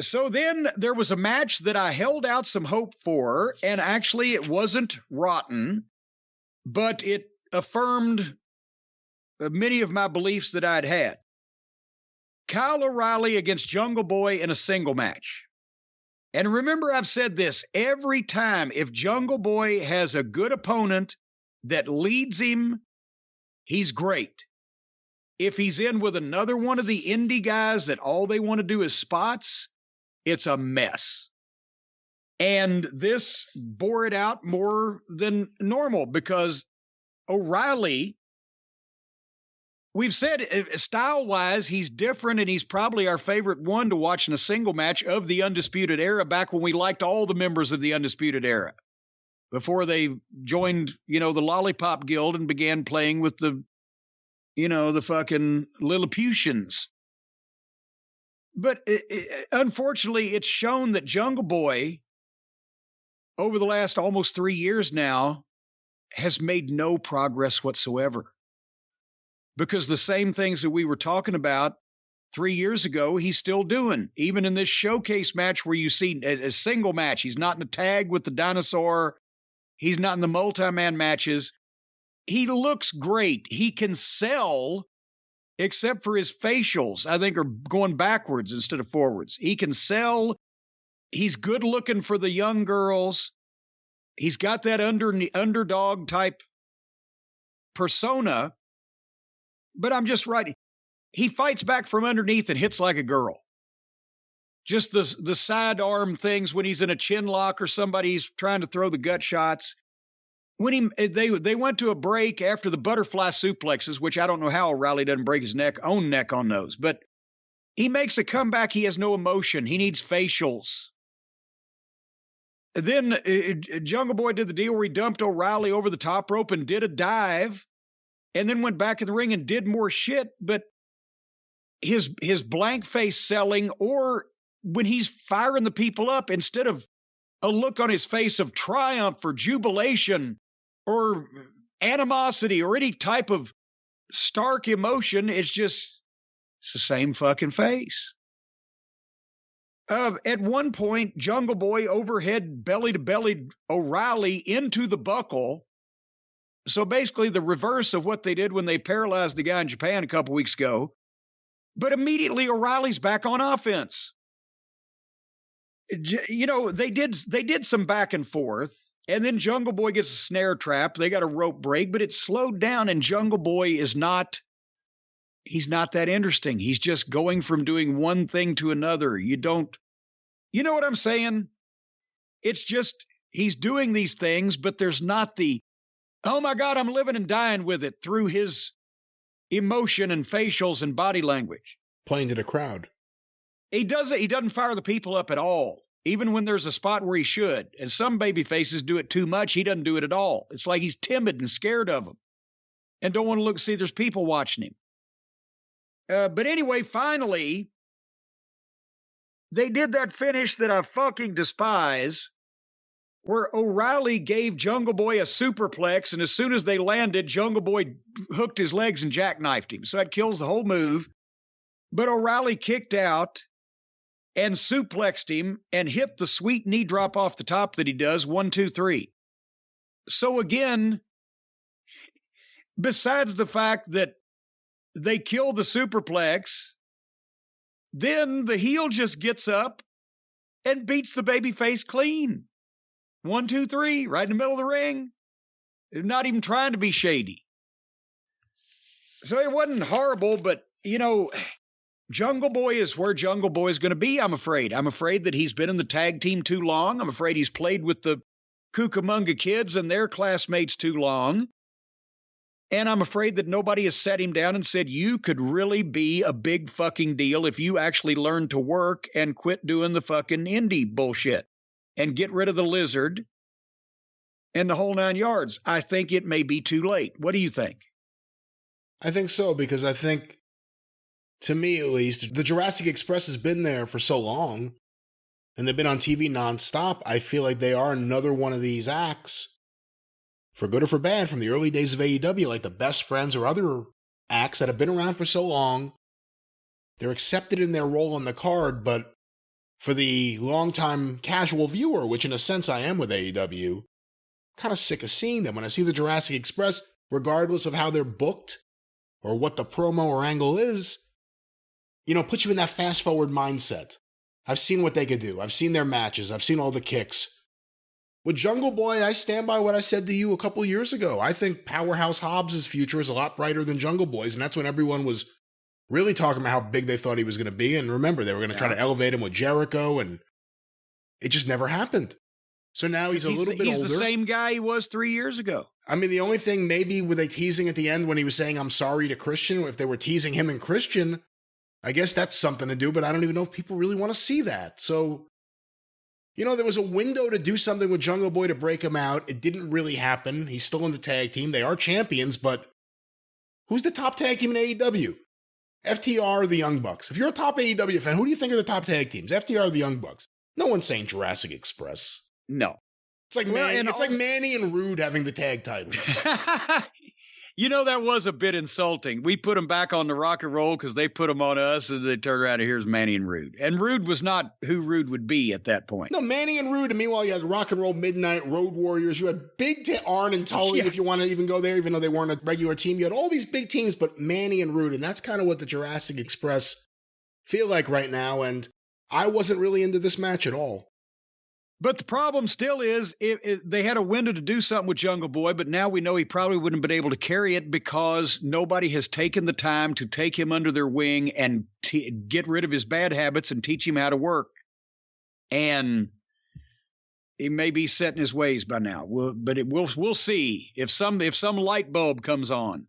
So then there was a match that I held out some hope for, and actually it wasn't rotten, but it affirmed many of my beliefs that I'd had. Kyle O'Reilly against Jungle Boy in a single match. And remember, I've said this every time. If Jungle Boy has a good opponent that leads him, he's great. If he's in with another one of the indie guys that all they want to do is spots, it's a mess. And this bore it out more than normal because O'Reilly, we've said style-wise, he's different, and he's probably our favorite one to watch in a single match of the Undisputed Era back when we liked all the members of the Undisputed Era before they joined, the Lollipop Guild and began playing with the fucking Lilliputians. But unfortunately, it's shown that Jungle Boy, over the last almost 3 years now, has made no progress whatsoever. Because the same things that we were talking about 3 years ago, he's still doing. Even in this showcase match where you see a single match, he's not in a tag with the dinosaur. He's not in the multi-man matches. He looks great. He can sell, except for his facials, I think, are going backwards instead of forwards. He can sell. He's good looking for the young girls. He's got that underdog type persona. But I'm just right. He fights back from underneath and hits like a girl. Just the sidearm things when he's in a chin lock or somebody's trying to throw the gut shots. When they went to a break after the butterfly suplexes, which I don't know how O'Reilly doesn't break his own neck on those, but he makes a comeback. He has no emotion. He needs facials. Then Jungle Boy did the deal where he dumped O'Reilly over the top rope and did a dive, and then went back in the ring and did more shit. But his blank face selling, or when he's firing the people up, instead of a look on his face of triumph or jubilation or animosity or any type of stark emotion, it's the same fucking face. At one point, Jungle Boy overhead belly-to-belly O'Reilly into the buckle. So basically the reverse of what they did when they paralyzed the guy in Japan a couple weeks ago. But immediately O'Reilly's back on offense. They did some back and forth, and then Jungle Boy gets a snare trap. They got a rope break, but it's slowed down, and Jungle Boy he's not that interesting. He's just going from doing one thing to another. You know what I'm saying? It's just, he's doing these things, but there's not the, oh my God, I'm living and dying with it through his emotion and facials and body language. Playing to the crowd. He doesn't fire the people up at all, even when there's a spot where he should. And some baby faces do it too much. He doesn't do it at all. It's like he's timid and scared of them and don't want to look, see there's people watching him. But anyway, finally, they did that finish that I fucking despise, where O'Reilly gave Jungle Boy a superplex, and as soon as they landed, Jungle Boy hooked his legs and jackknifed him. So that kills the whole move. But O'Reilly kicked out and suplexed him and hit the sweet knee drop off the top that he does, 1, 2, 3. So again, besides the fact that they kill the superplex, then the heel just gets up and beats the babyface clean. 1, 2, 3, right in the middle of the ring. They're not even trying to be shady. So it wasn't horrible, but, Jungle Boy is where Jungle Boy is going to be, I'm afraid. I'm afraid that he's been in the tag team too long. I'm afraid he's played with the Cucamonga kids and their classmates too long. And I'm afraid that nobody has sat him down and said, you could really be a big fucking deal if you actually learn to work and quit doing the fucking indie bullshit and get rid of the lizard and the whole 9 yards. I think it may be too late. What do you think? I think so, because I think, to me at least, the Jurassic Express has been there for so long, and they've been on TV nonstop. I feel like they are another one of these acts, for good or for bad, from the early days of AEW, like the Best Friends or other acts that have been around for so long. They're accepted in their role on the card, but for the longtime casual viewer, which in a sense I am with AEW, kind of sick of seeing them. When I see the Jurassic Express, regardless of how they're booked or what the promo or angle is, puts you in that fast forward mindset. I've seen what they could do. I've seen their matches. I've seen all the kicks. With Jungle Boy, I stand by what I said to you a couple years ago. I think Powerhouse Hobbs' future is a lot brighter than Jungle Boy's, and that's when everyone was really talking about how big they thought he was going to be. And remember, they were going to try to elevate him with Jericho, and it just never happened. So now he's a little bit older. He's the same guy he was 3 years ago. I mean, the only thing maybe were they teasing at the end when he was saying, I'm sorry to Christian, if they were teasing him and Christian, I guess that's something to do, but I don't even know if people really want to see that. So, there was a window to do something with Jungle Boy to break him out. It didn't really happen. He's still in the tag team. They are champions, but who's the top tag team in AEW? FTR or the Young Bucks? If you're a top AEW fan, who do you think are the top tag teams? FTR or the Young Bucks? No one's saying Jurassic Express. No. It's like like Manny and Rude having the tag titles. That was a bit insulting. We put them back on the Rock and Roll because they put them on us, and they turned around and here's Manny and Rude. And Rude was not who Rude would be at that point. No, Manny and Rude. And meanwhile, you had Rock and Roll Midnight, Road Warriors. You had Big Arn and Tully, if you want to even go there, even though they weren't a regular team. You had all these big teams, but Manny and Rude. And that's kind of what the Jurassic Express feel like right now. And I wasn't really into this match at all. But the problem still is they had a window to do something with Jungle Boy, but now we know he probably wouldn't have been able to carry it because nobody has taken the time to take him under their wing and get rid of his bad habits and teach him how to work. And he may be set in his ways by now. We'll see if some light bulb comes on.